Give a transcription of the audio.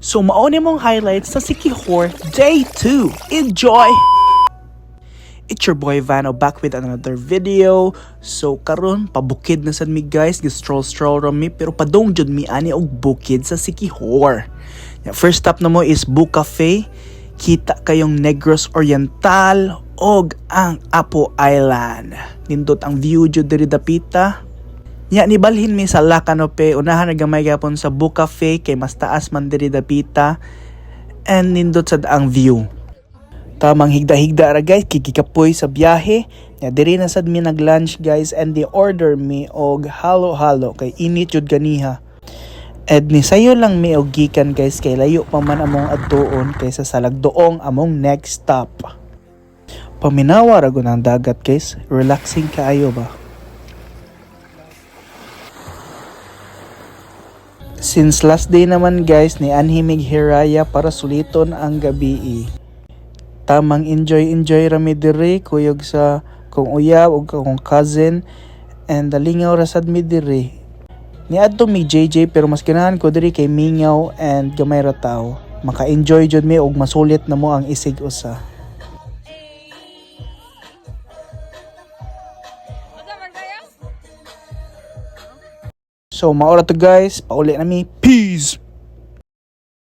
So mauni mong highlights sa Siquijor Day 2. Enjoy! It's your boy Vano back with another video. So karon pabukid na sad mi guys, gi-stroll ra mi pero padong jud mi ani og bukid sa Siquijor. First stop na mo is Bu Cafe. Kita kayong Negros Oriental og ang Apo Island. Nindot ang view jud diri dapita. Nibalhin mi sa La Canope, unahan nagamay gapon sa Bu Cafe kay mas taas man diri dapita. And nindot sad ang view. Tamang higda-higda ra guys, kikikapoy sa biyahe. Diri na sad mi nag-lunch guys and they order mi og halo-halo kay init jud ganiha. And ni sayo lang mi og gikan guys kay layo pa man among adtuon kaysa sa Lagdoong among next stop. Paminawa ra gun ang dagat guys, relaxing kaayo ba. Since last day naman guys ni anhimig hiraya para suliton ang gabi. Tamang enjoy rami diri kuyog sa kung uyab o kung cousin and dalingaw ra sad mi diri. Niadto mi JJ pero mas ganahan ko diri kay mingaw and gamay ra tawo. Maka-enjoy jud mi og masulit na mo ang isig usa. So maura to guys, pauli na mi. Peace.